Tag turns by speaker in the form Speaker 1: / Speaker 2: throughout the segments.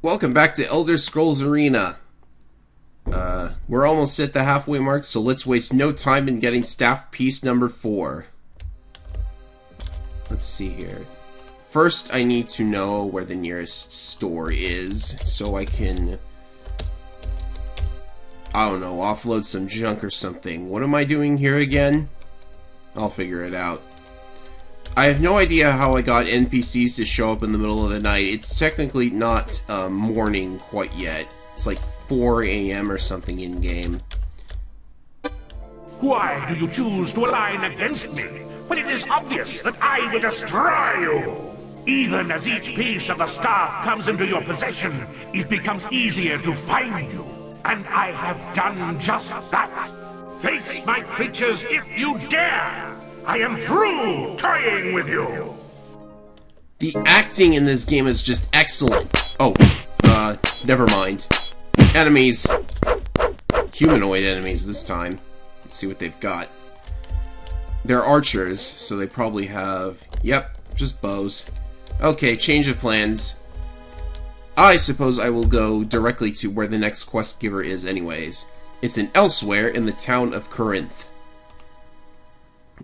Speaker 1: Welcome back to Elder Scrolls Arena. We're almost at the halfway mark, so let's waste no time in getting staff piece number 4. Let's see here. First, I need to know where the nearest store is, so I can, I don't know, offload some junk or something. What am I doing here again? I'll figure it out. I have no idea how I got NPCs to show up in the middle of the night. It's technically not morning quite yet. It's like 4 a.m. or something in-game.
Speaker 2: Why do you choose to align against me, when it is obvious that I will destroy you? Even as each piece of the staff comes into your possession, it becomes easier to find you. And I have done just that. Face my creatures if you dare! I am through toying with you!
Speaker 1: The acting in this game is just excellent. Oh, never mind. Enemies. Humanoid enemies this time. Let's see what they've got. They're archers, so they probably have... Yep, just bows. Okay, change of plans. I suppose I will go directly to where the next quest giver is anyways. It's in Elsewhere in the town of Corinth.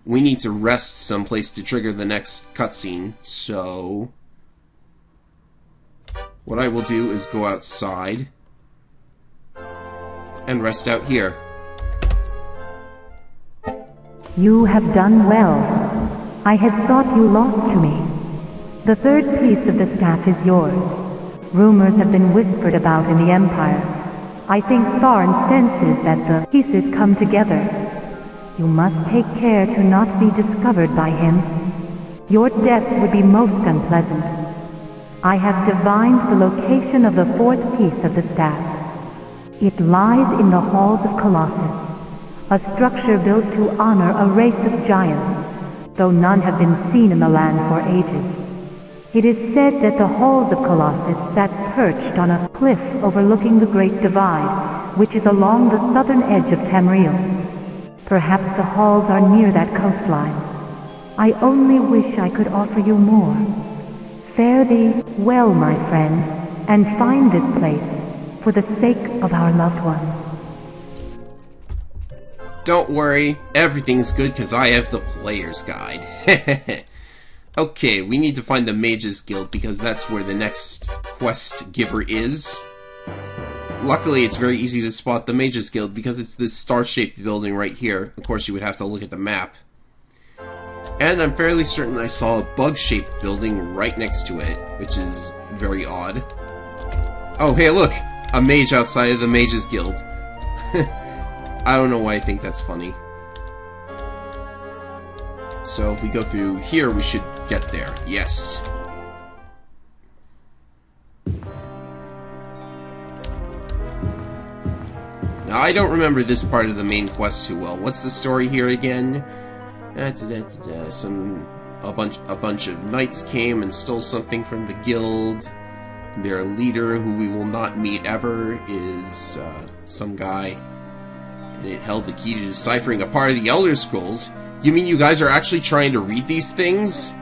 Speaker 1: We need to rest someplace to trigger the next cutscene, so... what I will do is go outside and rest out here.
Speaker 3: You have done well. I had thought you lost to me. The third piece of the staff is yours. Rumors have been whispered about in the Empire. I think Tharn senses that the pieces come together. You must take care to not be discovered by him. Your death would be most unpleasant. I have divined the location of the fourth piece of the staff. It lies in the halls of Colossus, a structure built to honor a race of giants, though none have been seen in the land for ages. It is said that the halls of Colossus sat perched on a cliff overlooking the Great Divide, which is along the southern edge of Tamriel. Perhaps the halls are near that coastline. I only wish I could offer you more. Fare thee well, my friend, and find this place for the sake of our loved ones.
Speaker 1: Don't worry, everything's good because I have the player's guide. Okay, we need to find the Mages Guild because that's where the next quest giver is. Luckily, it's very easy to spot the Mages Guild because it's this star-shaped building right here. Of course, you would have to look at the map. And I'm fairly certain I saw a bug-shaped building right next to it, which is very odd. Oh, hey, look! A mage outside of the Mages Guild. I don't know why I think that's funny. So if we go through here, we should get there. Yes. Now, I don't remember this part of the main quest too well. What's the story here again? A bunch of knights came and stole something from the guild. Their leader, who we will not meet ever, is some guy. And it held the key to deciphering a part of the Elder Scrolls. You mean you guys are actually trying to read these things?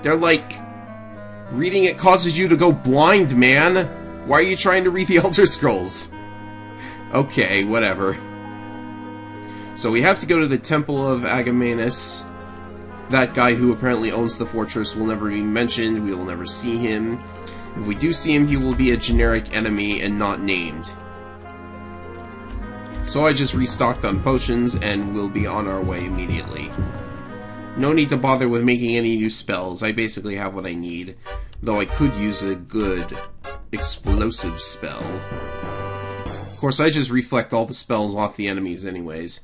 Speaker 1: They're like... reading it causes you to go blind, man! Why are you trying to read the Elder Scrolls? Okay, whatever. So we have to go to the Temple of Manus. That guy who apparently owns the fortress will never be mentioned. We will never see him. If we do see him, he will be a generic enemy and not named. So I just restocked on potions and we'll be on our way immediately. No need to bother with making any new spells. I basically have what I need. Though I could use a good explosive spell. Of course, I just reflect all the spells off the enemies anyways.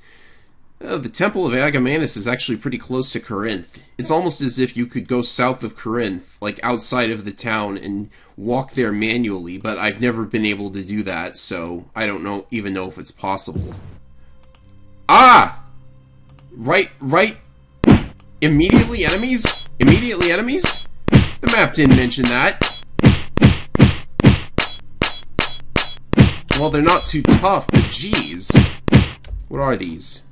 Speaker 1: The Temple of Manus is actually pretty close to Corinth. It's almost as if you could go south of Corinth, like outside of the town, and walk there manually, but I've never been able to do that, so I don't even know if it's possible. Ah! Right. Immediately enemies? Immediately enemies? The map didn't mention that. Well, they're not too tough, but geez. What are these?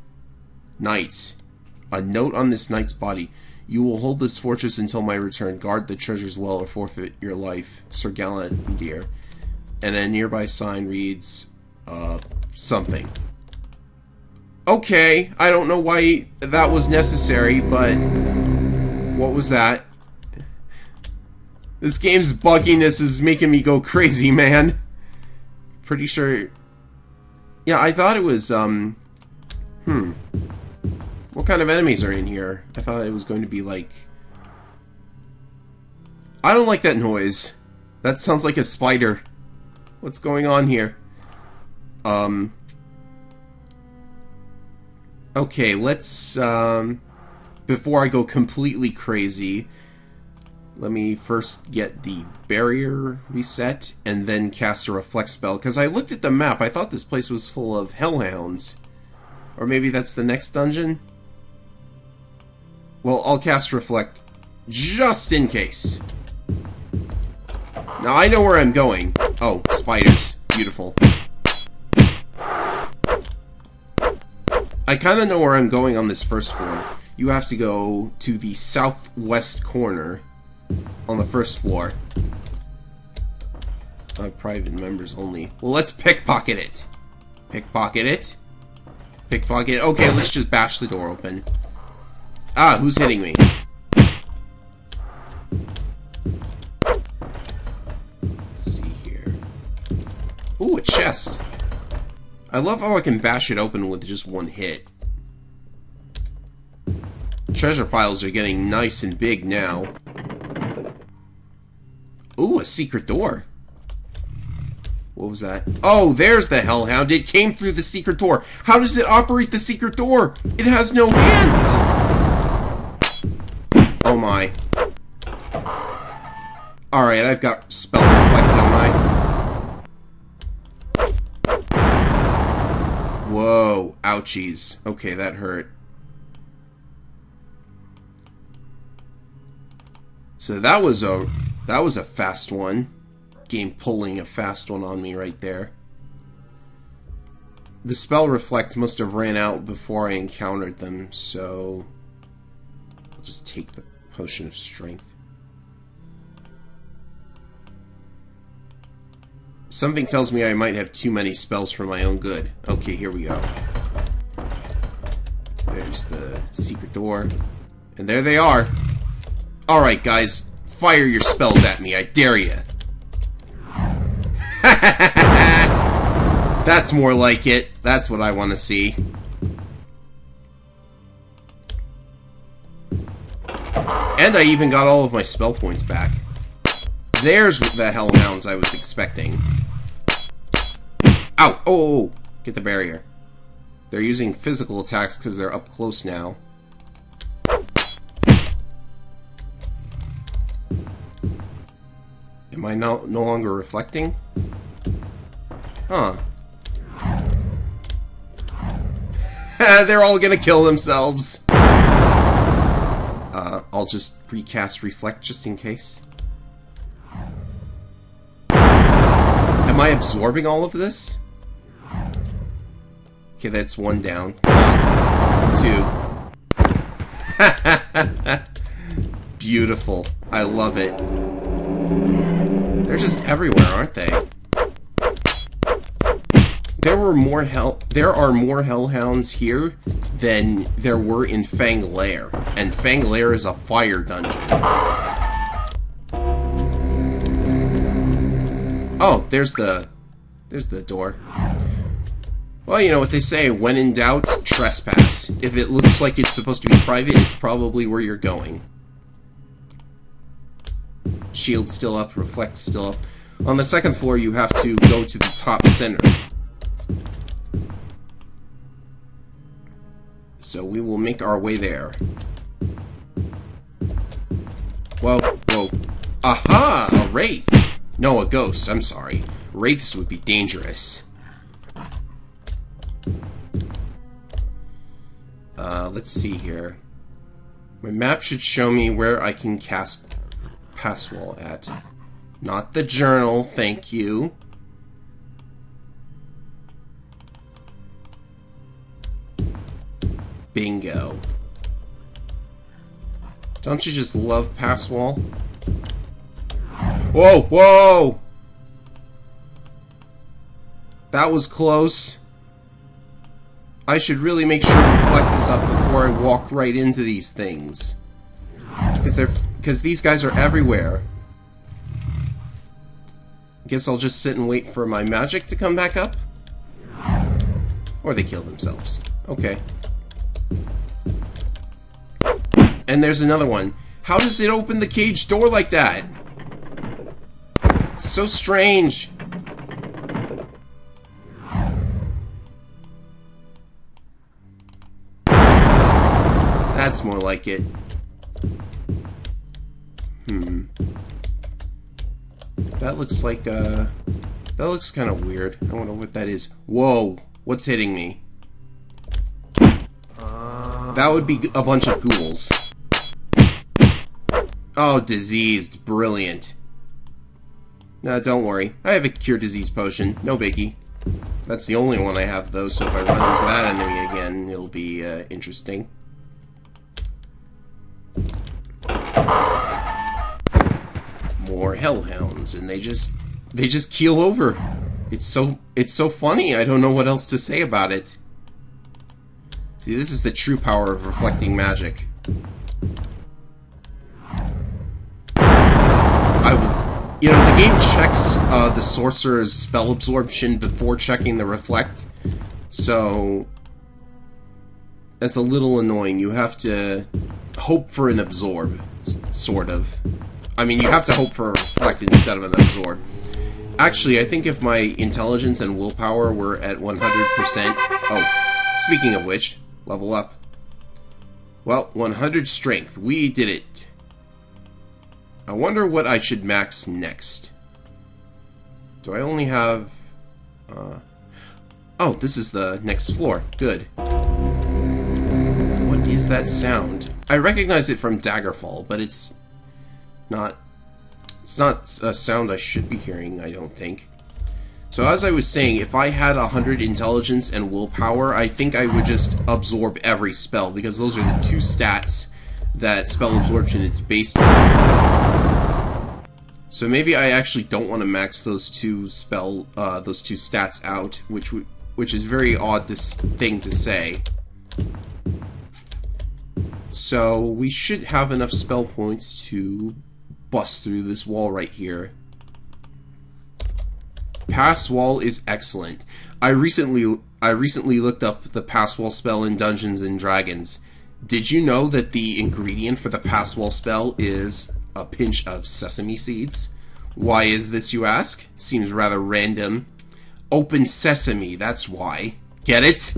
Speaker 1: Knights. A note on this knight's body. You will hold this fortress until my return. Guard the treasures well or forfeit your life. Sir Gallant dear. And a nearby sign reads, something. Okay, I don't know why that was necessary, but what was that? This game's bugginess is making me go crazy, man. Pretty sure... Yeah, I thought it was, What kind of enemies are in here? I thought it was going to be like... I don't like that noise. That sounds like a spider. What's going on here? Okay, let's, before I go completely crazy, let me first get the barrier reset, and then cast a reflect spell, because I looked at the map, I thought this place was full of hellhounds. Or maybe that's the next dungeon? Well, I'll cast reflect, just in case. Now, I know where I'm going. Oh, spiders. Beautiful. I kind of know where I'm going on this first floor. You have to go to the southwest corner on the first floor. Private members only. Well, let's pickpocket it. Pickpocket it. Pickpocket. Okay, let's just bash the door open. Ah, who's hitting me? Let's see here. Ooh, a chest. I love how I can bash it open with just one hit. Treasure piles are getting nice and big now. Ooh, a secret door. What was that? Oh, there's the hellhound. It came through the secret door. How does it operate the secret door? It has no hands! Oh my. Alright, I've got spell reflect, don't I? Whoa, ouchies. Okay, that hurt. So that was a fast one. Game pulling a fast one on me right there. The spell reflect must have ran out before I encountered them, so I'll just take the potion of strength. Something tells me I might have too many spells for my own good. Okay, here we go. There's the secret door. And there they are. Alright, guys. Fire your spells at me. I dare you. That's more like it. That's what I want to see. And I even got all of my spell points back. There's the hellhounds I was expecting. Ow! Oh! Get the barrier. They're using physical attacks because they're up close now. Am I no longer reflecting? Huh. They're all gonna kill themselves. I'll just recast reflect just in case. Am I absorbing all of this? Okay, that's one down. 2. Beautiful. I love it. They're just everywhere, aren't they? There are more hellhounds here than there were in Fang Lair, and Fang Lair is a fire dungeon. Oh, there's the door. Well, you know what they say, when in doubt, trespass. If it looks like it's supposed to be private, it's probably where you're going. Shield still up, reflect still up. On the second floor, you have to go to the top center. So we will make our way there. Whoa, whoa. Aha! A wraith! No, a ghost. I'm sorry. Wraiths would be dangerous. Let's see here. My map should show me where I can cast Passwall at. Not the journal, thank you. Bingo. Don't you just love pass wall? Whoa, whoa! That was close. I should really make sure to reflect this up before I walk right into these things. Because these guys are everywhere. Guess I'll just sit and wait for my magic to come back up? Or they kill themselves. Okay. And there's another one. How does it open the cage door like that? It's so strange. That's more like it. That looks like, that looks kind of weird. I wonder what that is. Whoa! What's hitting me? That would be a bunch of ghouls. Oh, diseased. Brilliant. No, don't worry. I have a cure disease potion. No biggie. That's the only one I have, though, so if I run into that enemy again, it'll be, interesting. More hellhounds, and they just keel over. It's so funny. I don't know what else to say about it. See, this is the true power of reflecting magic. You know, the game checks the sorcerer's spell absorption before checking the reflect, so that's a little annoying. You have to hope for an absorb, sort of. I mean, you have to hope for a reflect instead of an absorb. Actually, I think if my intelligence and willpower were at 100%... Oh, speaking of which, level up. Well, 100 strength. We did it. I wonder what I should max next. Do I only have... Oh, this is the next floor. Good. What is that sound? I recognize it from Daggerfall, but it's not a sound I should be hearing, I don't think. So as I was saying, if I had 100 intelligence and willpower, I think I would just absorb every spell, because those are the two stats that spell absorption is based on. So maybe I actually don't want to max those two stats out, which is a very odd thing to say. So we should have enough spell points to bust through this wall right here. Pass wall is excellent. I recently looked up the pass wall spell in Dungeons and Dragons. Did you know that the ingredient for the pass wall spell is a pinch of sesame seeds? Why is this, you ask? Seems rather random. Open sesame, that's why. Get it?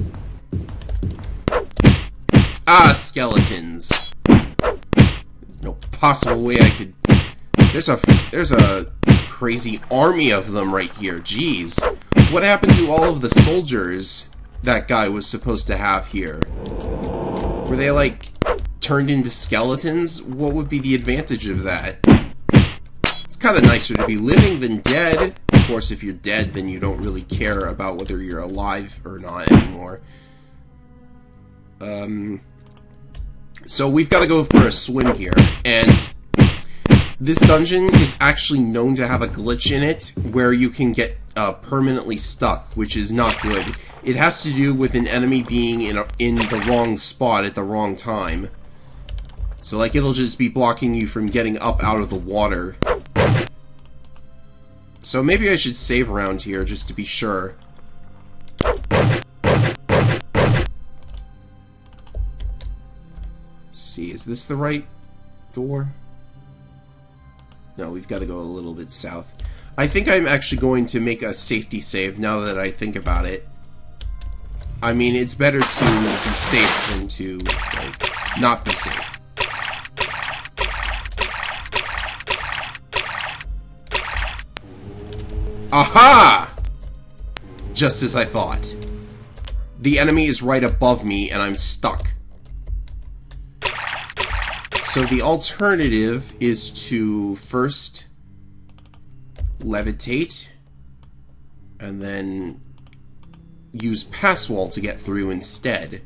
Speaker 1: Ah, skeletons. No possible way I could... There's a crazy army of them right here. Jeez. What happened to all of the soldiers that guy was supposed to have here? Were they, like, turned into skeletons? What would be the advantage of that? It's kind of nicer to be living than dead. Of course, if you're dead, then you don't really care about whether you're alive or not anymore. So we've got to go for a swim here, and this dungeon is actually known to have a glitch in it where you can get permanently stuck, which is not good. It has to do with an enemy being in the wrong spot at the wrong time. So, like, it'll just be blocking you from getting up out of the water. So maybe I should save around here just to be sure. See, is this the right door? No, we've got to go a little bit south. I think I'm actually going to make a safety save now that I think about it. I mean, it's better to be safe than to, like, not be safe. Aha! Just as I thought. The enemy is right above me and I'm stuck. So the alternative is to first levitate and then use pass wall to get through instead.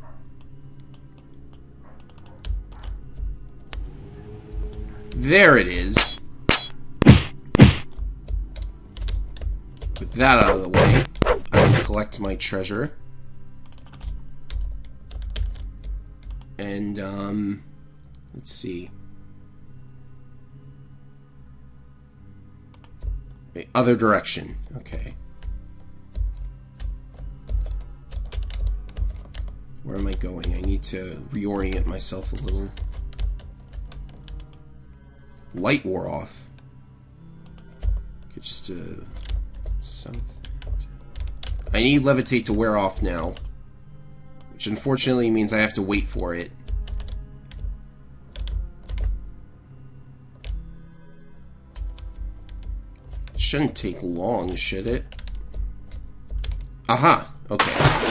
Speaker 1: There it is. With that out of the way, I will collect my treasure. And, let's see. The other direction. Okay. Where am I going? I need to reorient myself a little. Light wore off. Okay, just south. I need levitate to wear off now, which unfortunately means I have to wait for it. It shouldn't take long, should it? Aha! Okay.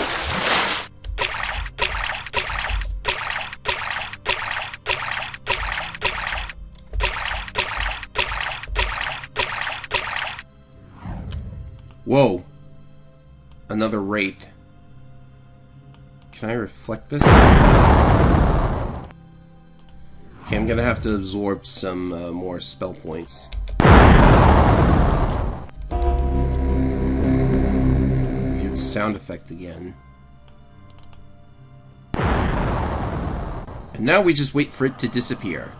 Speaker 1: Whoa. Another wraith. Can I reflect this? Okay, I'm gonna have to absorb some more spell points. Weird sound effect again. And now we just wait for it to disappear.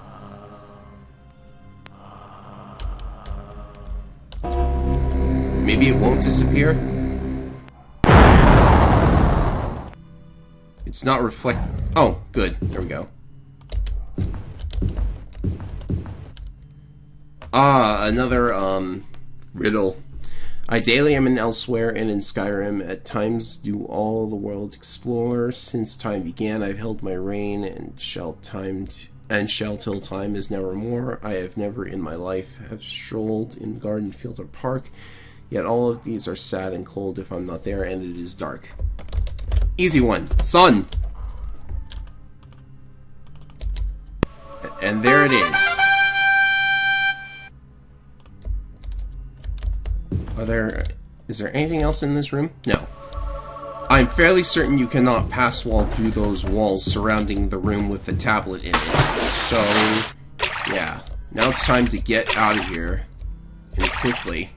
Speaker 1: Maybe it won't disappear? It's not reflect... Oh, good. There we go. Ah, another, riddle. I daily am in Elsewhere and in Skyrim. At times do all the world explore. Since time began, I've held my reign and shall till time is nevermore. I have never in my life have strolled in garden, field, or park. Yet all of these are sad and cold if I'm not there, and it is dark. Easy one. Sun! And there it is. Is there anything else in this room? No. I'm fairly certain you cannot pass wall through those walls surrounding the room with the tablet in it. So, yeah. Now it's time to get out of here. And quickly.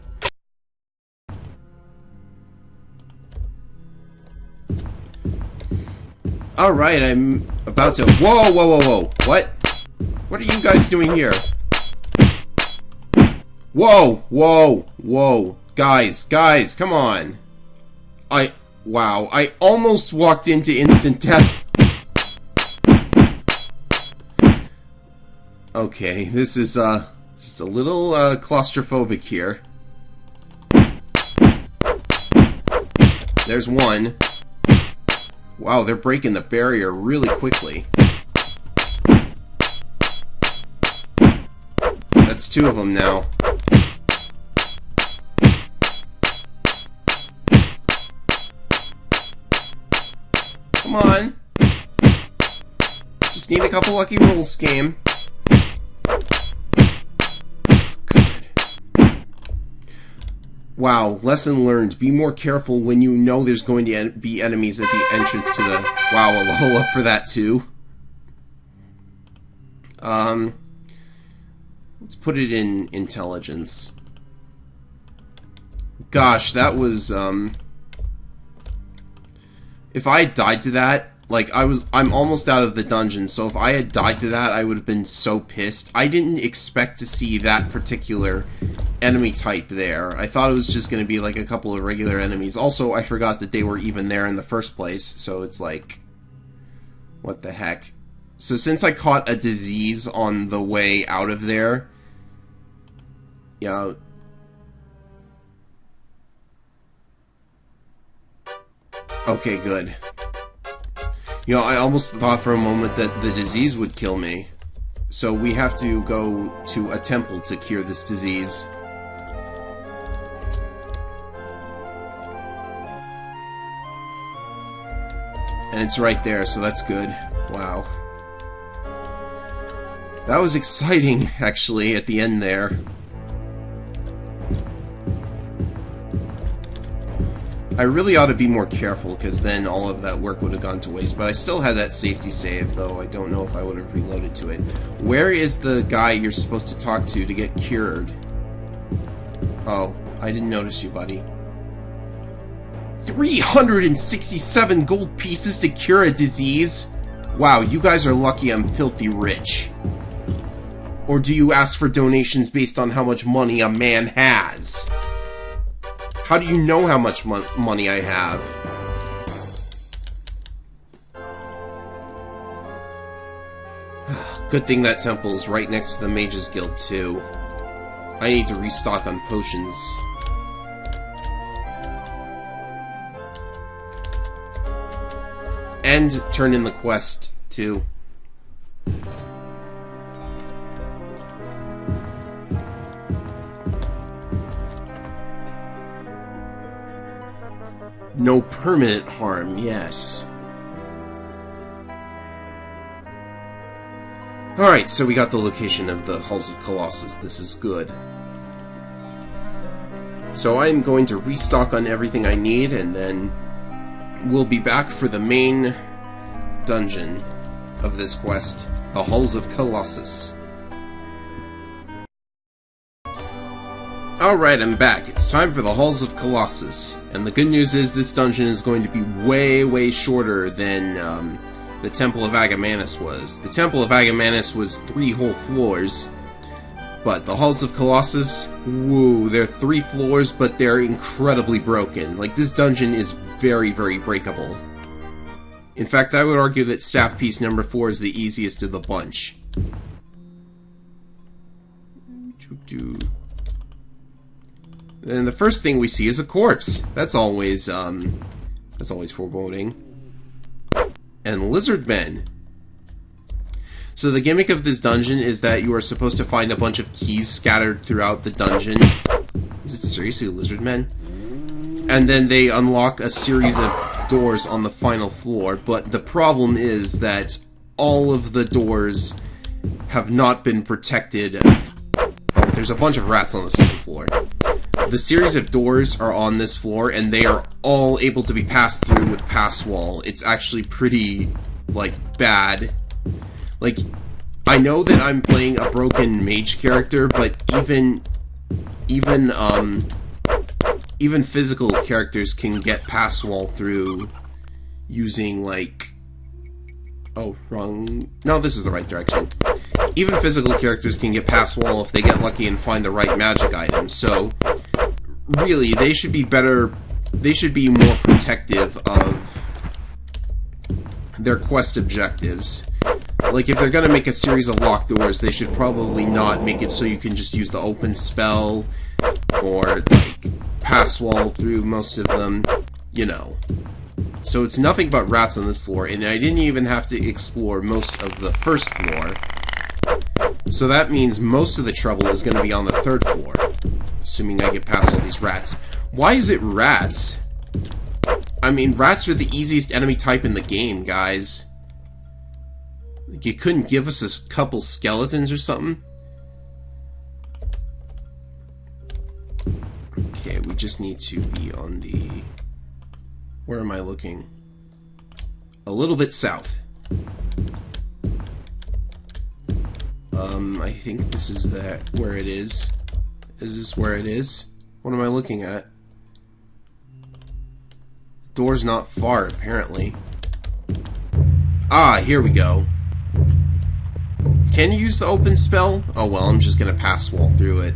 Speaker 1: Alright, I'm about to... Whoa, whoa, whoa, whoa. What? What are you guys doing here? Whoa, whoa, whoa. Guys, come on. Wow, I almost walked into instant death. Okay, this is, just a little, claustrophobic here. There's one. Wow, they're breaking the barrier really quickly. That's two of them now. Come on. Just need a couple lucky rolls, game. Wow, lesson learned. Be more careful when you know there's going to be enemies at the entrance to the... Wow, a level up for that too. Let's put it in intelligence. Gosh, that was, if I had died to that, like, I'm almost out of the dungeon, so if I had died to that, I would have been so pissed. I didn't expect to see that particular enemy type there. I thought it was just going to be, like, a couple of regular enemies. Also, I forgot that they were even there in the first place, so it's like, what the heck? So since I caught a disease on the way out of there, yeah... Okay, good. You know, I almost thought for a moment that the disease would kill me. So we have to go to a temple to cure this disease. And it's right there, so that's good. Wow. That was exciting, actually, at the end there. I really ought to be more careful, because then all of that work would have gone to waste. But I still had that safety save, though I don't know if I would have reloaded to it. Where is the guy you're supposed to talk to get cured? Oh, I didn't notice you, buddy. 367 gold pieces to cure a disease? Wow, you guys are lucky I'm filthy rich. Or do you ask for donations based on how much money a man has? How do you know how much money I have? Good thing that temple is right next to the Mages Guild, too. I need to restock on potions. And turn in the quest, too. No permanent harm, yes. Alright, so we got the location of the Halls of Colossus. This is good. So I'm going to restock on everything I need, and then we'll be back for the main dungeon of this quest, the Halls of Colossus. Alright, I'm back. It's time for the Halls of Colossus. And the good news is this dungeon is going to be way, way shorter than the Temple of Manus was. The Temple of Manus was 3 whole floors. But the Halls of Colossus, woo, they're 3 floors, but they're incredibly broken. Like, this dungeon is very, very breakable. In fact, I would argue that staff piece number 4 is the easiest of the bunch. And the first thing we see is a corpse. That's always foreboding. And lizard men. So the gimmick of this dungeon is that you are supposed to find a bunch of keys scattered throughout the dungeon. Is it seriously lizard men? And then they unlock a series of doors on the final floor, but the problem is that all of the doors have not been protected. Oh, there's a bunch of rats on the second floor. The series of doors are on this floor, and they are all able to be passed through with pass wall. It's actually pretty, like, bad. Like, I know that I'm playing a broken mage character, but even physical characters can get pass wall through using, like... Oh, wrong... No, this is the right direction. Even physical characters can get pass wall if they get lucky and find the right magic item, so... Really, they should be better... They should be more protective of their quest objectives. Like, if they're gonna make a series of locked doors, they should probably not make it so you can just use the open spell, or, like, pass wall through most of them, you know. So it's nothing but rats on this floor, and I didn't even have to explore most of the first floor. So that means most of the trouble is gonna be on the 3rd floor, assuming I get past all these rats. Why is it rats? I mean, rats are the easiest enemy type in the game, guys. Like, you couldn't give us a couple skeletons or something? Okay, we just need to be on the... Where am I looking? A little bit south. I think this is where it is. Is this where it is? What am I looking at? Door's not far, apparently. Ah, here we go. Can you use the open spell? Oh well, I'm just gonna pass wall through it.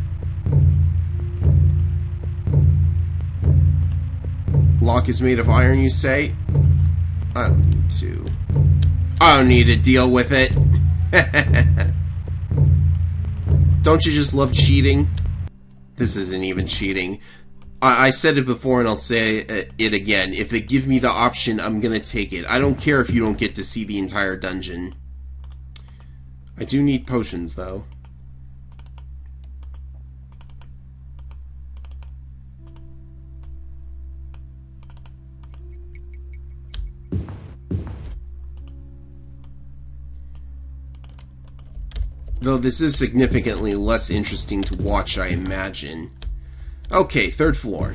Speaker 1: Lock is made of iron, you say? I don't need to. I don't need to deal with it. Don't you just love cheating? This isn't even cheating. I said it before and I'll say it again. If they give me the option, I'm gonna take it. I don't care if you don't get to see the entire dungeon. I do need potions, though. Though this is significantly less interesting to watch, I imagine. Okay, 3rd floor.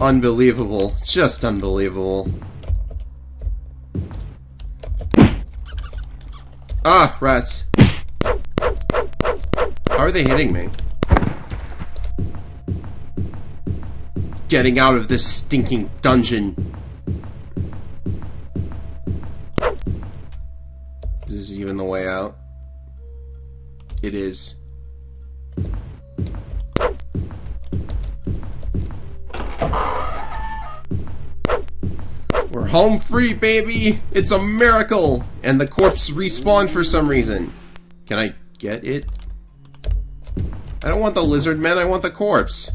Speaker 1: Unbelievable. Just unbelievable. Ah, rats. How are they hitting me? Getting out of this stinking dungeon. Is this even the way out? It is. We're home free, baby! It's a miracle! And the corpse respawned for some reason. Can I get it? I don't want the lizard men, I want the corpse.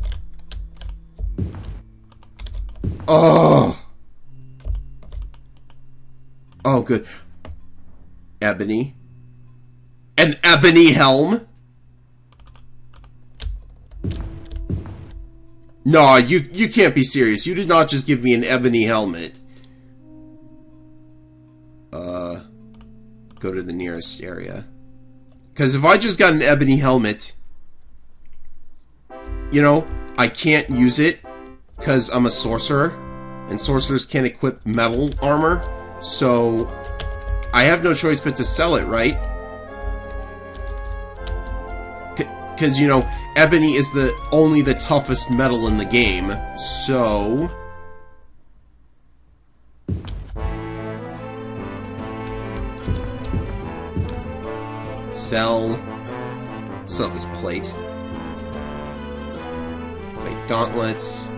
Speaker 1: Oh! Oh, good. Ebony. An ebony helm? No, you can't be serious. You did not just give me an ebony helmet. Go to the nearest area. Because if I just got an ebony helmet, you know, I can't use it because I'm a sorcerer, and sorcerers can't equip metal armor, so I have no choice but to sell it, right? Because, you know, ebony is only the toughest metal in the game, so... Sell this plate. Plate gauntlets.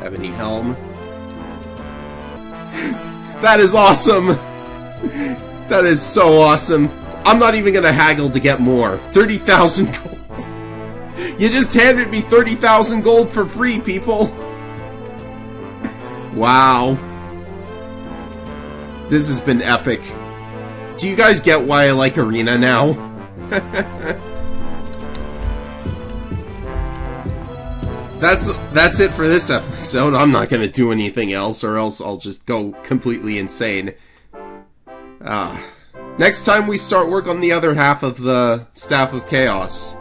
Speaker 1: Ebony helm. That is awesome! That is so awesome. I'm not even gonna haggle to get more. 30,000 gold. You just handed me 30,000 gold for free, people. Wow. This has been epic. Do you guys get why I like Arena now? That's it for this episode. I'm not gonna do anything else, or else I'll just go completely insane. Next time we start work on the other half of the Staff of Chaos.